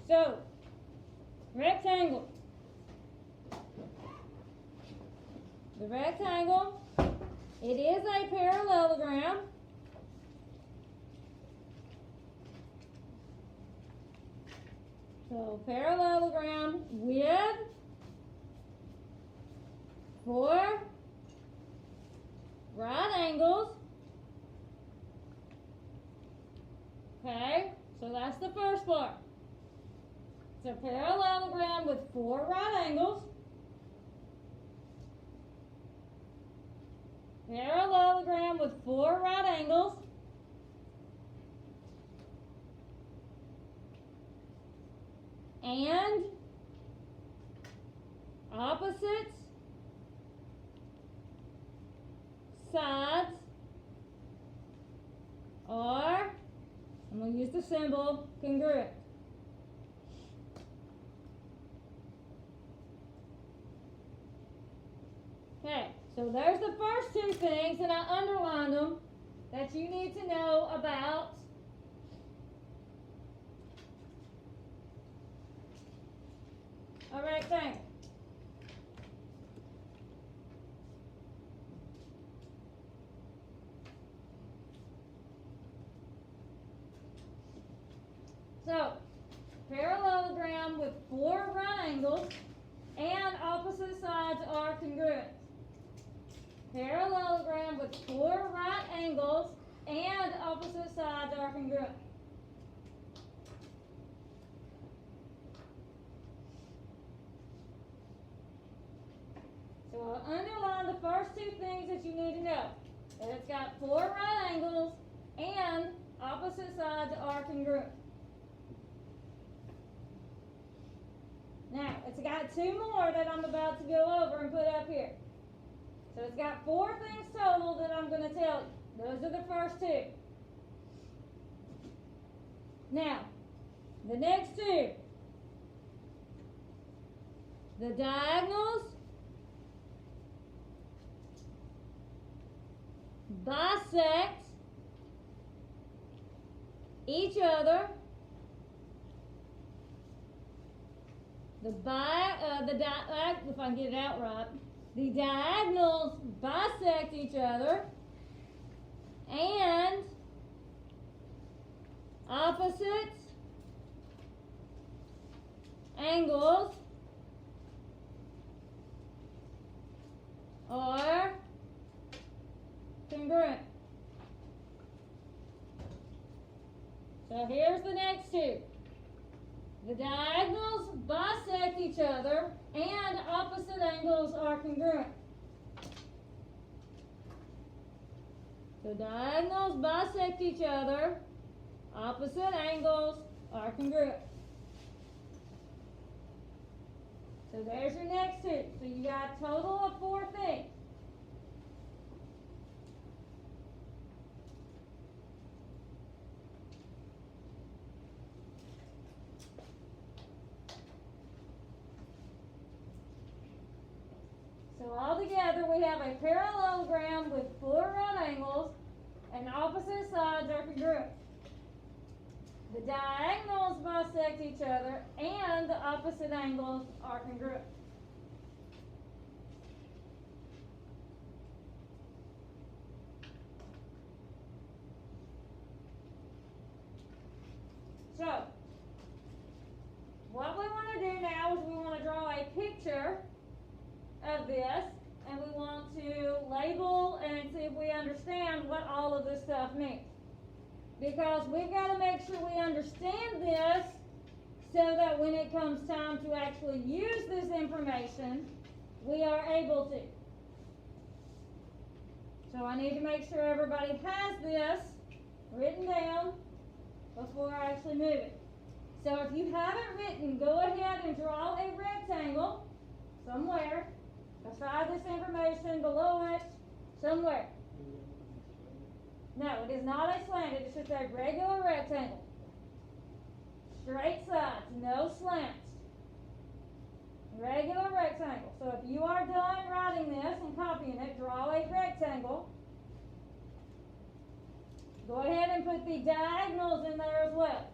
So, rectangle. The rectangle, it is a parallelogram. So, parallelogram with 4 right angles. Okay, so that's the first part. It's a parallelogram with 4 right angles. Parallelogram with 4 right angles. And opposites sides are, I'm going to use the symbol, congruent. Okay, so there's the first 2 things, and I underlined them, that you need to know about a rectangle. So, parallelogram with 4 right angles and opposite sides are congruent. Parallelogram with 4 right angles and opposite sides are congruent. So I'll underline the first 2 things that you need to know. That it's got 4 right angles and opposite sides are congruent. Now, it's got 2 more that I'm about to go over and put up here. So it's got 4 things total that I'm going to tell you. Those are the first 2. Now, the next 2. The diagonals bisect each other. If I can get it out right, the diagonals bisect each other, and opposite angles are congruent. So here's the next 2. The diagonals bisect each other and opposite angles are congruent. The diagonals bisect each other, opposite angles are congruent. So there's your next 2. So you got a total of 4 things. So altogether we have a parallelogram with 4 right angles and opposite sides are congruent. The diagonals bisect each other and the opposite angles are congruent. So, what we want to do now is we want to draw a picture of this, and we want to label and see if we understand what all of this stuff means. Because we've got to make sure we understand this so that when it comes time to actually use this information, we are able to. So I need to make sure everybody has this written down before I actually move it. So if you have it written, go ahead and draw a rectangle somewhere beside this information, below it, somewhere. No, it is not a slant, it's just a regular rectangle. Straight sides, no slants. Regular rectangle. So if you are done writing this and copying it, draw a rectangle. Go ahead and put the diagonals in there as well.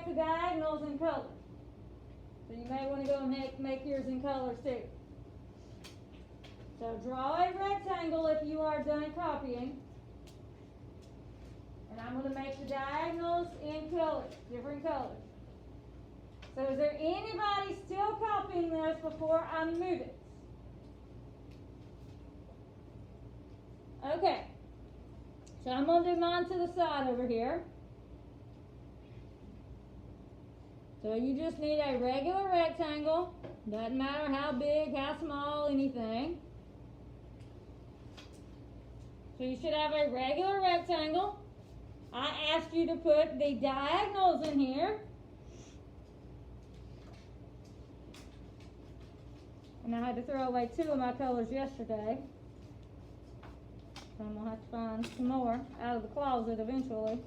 make the diagonals in color. So you may want to go and make yours in colors too. So draw a rectangle if you are done copying. And I'm going to make the diagonals in colors, different colors. So is there anybody still copying this before I move it? Okay. So I'm going to do mine to the side over here. So you just need a regular rectangle. Doesn't matter how big, how small, anything. So you should have a regular rectangle. I asked you to put the diagonals in here. And I had to throw away 2 of my colors yesterday. So I'm going to have to find some more out of the closet eventually.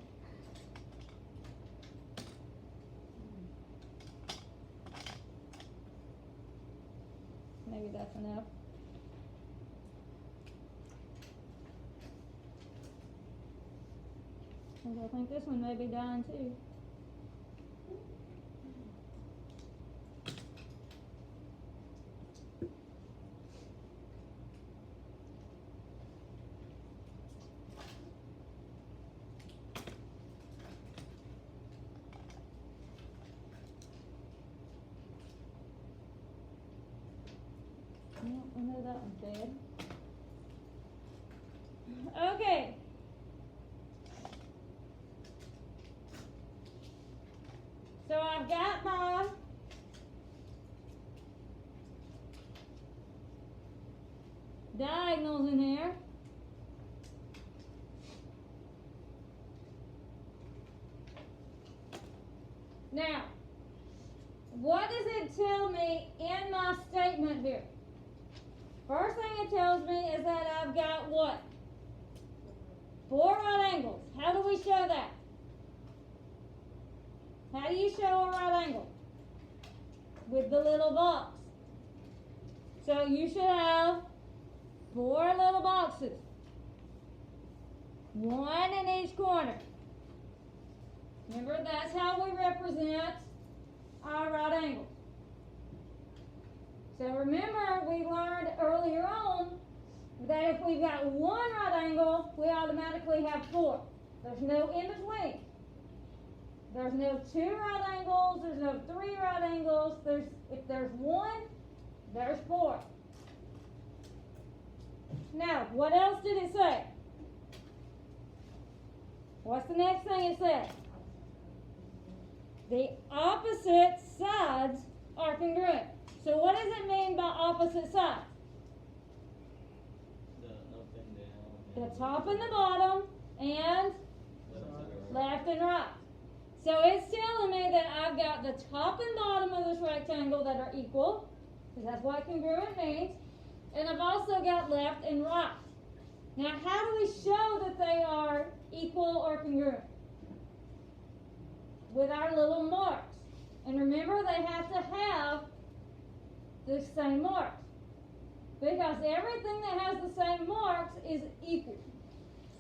Maybe that's enough. I think this one may be dying too. Yeah, I know that one's dead. Okay. So I've got my diagonals in here. Now, what does it tell me in my statement here? First thing it tells me is that I've got what? 4 right angles. How do we show that? How do you show a right angle? With the little box. So you should have 4 little boxes. 1 in each corner. Remember, that's how we represent our right angles. So remember, we learned earlier on that if we've got 1 right angle, we automatically have 4. There's no in between. There's no 2 right angles, there's no 3 right angles, if there's 1, there's 4. Now, what else did it say? What's the next thing it said? The opposite sides are congruent. So what does it mean by opposite sides? The up and down. The top and the bottom, and left and right. So it's telling me that I've got the top and bottom of this rectangle that are equal, because that's what congruent means, and I've also got left and right. Now, how do we show that they are equal or congruent? With our little marks. And remember, they have to have the same marks, because everything that has the same marks is equal.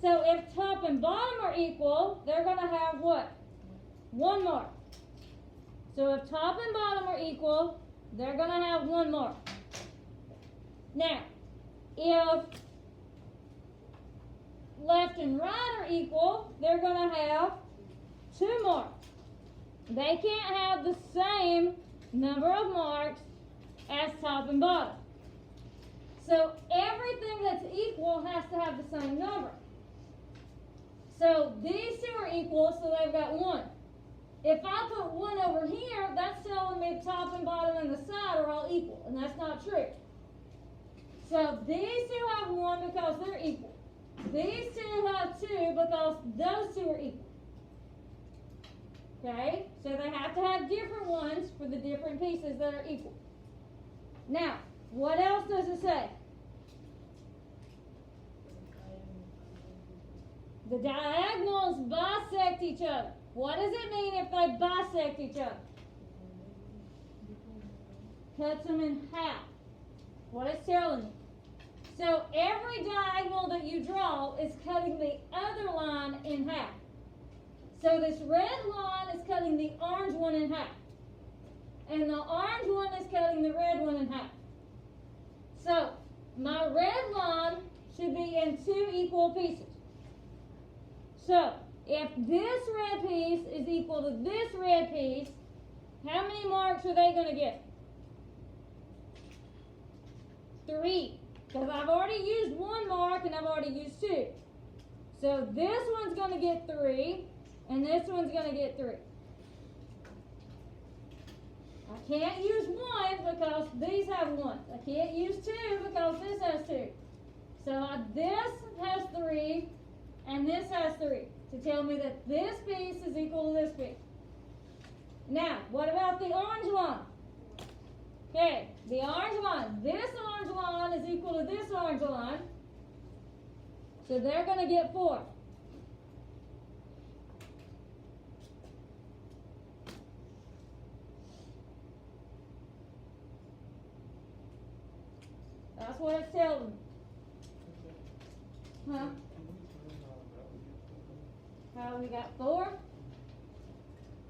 So if top and bottom are equal, they're going to have what? 1 mark. So if top and bottom are equal, they're going to have 1 mark. Now, if left and right are equal, they're going to have 2 marks. They can't have the same number of marks as top and bottom. So everything that's equal has to have the same number. So these 2 are equal, so they've got 1. If I put 1 over here, that's telling me the top and bottom and the side are all equal, and that's not true. So these 2 have 1 because they're equal. These 2 have 2 because those 2 are equal. Okay? So they have to have different ones for the different pieces that are equal. Now, what else does it say? The diagonals bisect each other. What does it mean if they bisect each other? Cuts them in half. What it's telling you. So every diagonal that you draw is cutting the other line in half. So this red line is cutting the orange one in half. And the orange one is cutting the red one in half. So my red line should be in 2 equal pieces. So if this red piece is equal to this red piece, how many marks are they going to get? 3. Because I've already used 1 mark and I've already used 2. So this one's going to get 3 and this one's going to get 3. I can't use 1 because these have 1. I can't use 2 because this has 2. So this has 3 and this has 3 to tell me that this piece is equal to this piece. Now, what about the orange line? Okay, the orange line. This orange line is equal to this orange line. So they're going to get 4. That's what it's telling me. Huh? How we got 4?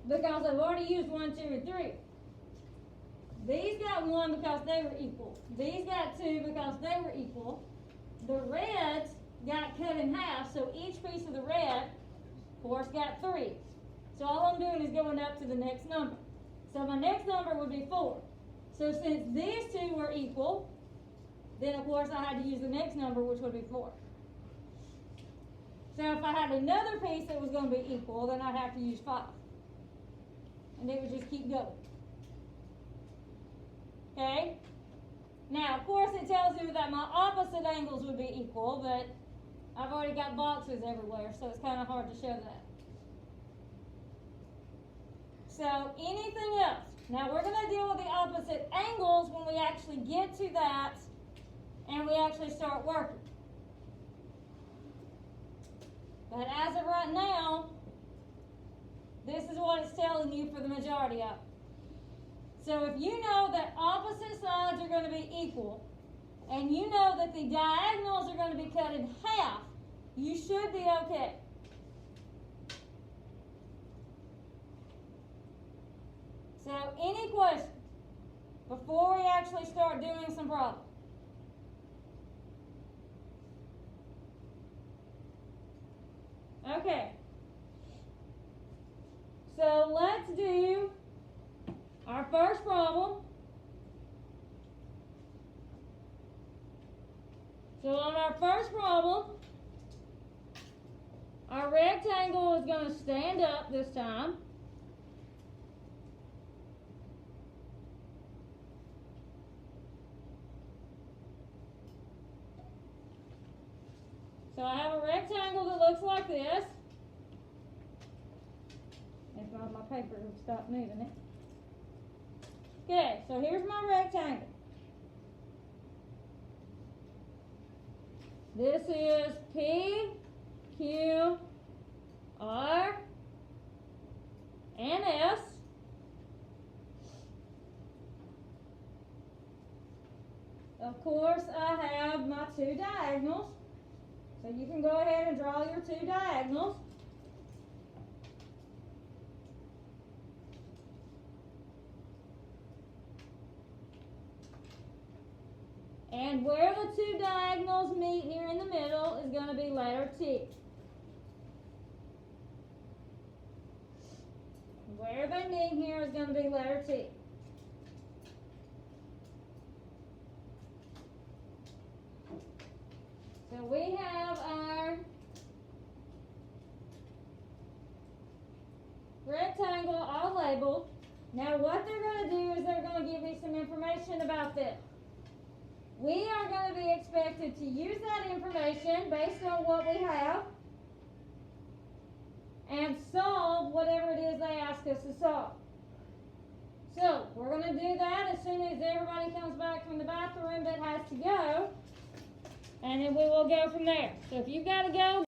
Because I've already used 1, 2, and 3. These got 1 because they were equal. These got 2 because they were equal. The reds got cut in half, so each piece of the red, of course, got 3. So all I'm doing is going up to the next number. So my next number would be 4. So since these 2 were equal, then of course I had to use the next number, which would be 4. So if I had another piece that was going to be equal, then I'd have to use 5. And it would just keep going. Okay? Now, of course, it tells you that my opposite angles would be equal, but I've already got boxes everywhere, so it's kind of hard to show that. So, anything else? Now, we're going to deal with the opposite angles when we actually get to that and we actually start working. But as of right now, this is what it's telling you for the majority of it. So if you know that opposite sides are going to be equal, and you know that the diagonals are going to be cut in half, you should be okay. So any questions before we actually start doing some problems? Okay. So let's do our first problem. So on our first problem, our rectangle is going to stand up this time. So I have a rectangle that looks like this. If not, my paper will stop moving it. Okay, so here's my rectangle. This is P, Q, R, and S. Of course, I have my 2 diagonals. So you can go ahead and draw your 2 diagonals. And where the 2 diagonals meet here in the middle is going to be letter T. Where they meet here is going to be letter T. So we have our rectangle all labeled. Now what they're going to do is they're going to give me some information about this. We are going to be expected to use that information based on what we have and solve whatever it is they ask us to solve. So we're going to do that as soon as everybody comes back from the bathroom that has to go, and then we will go from there. So if you've got to go,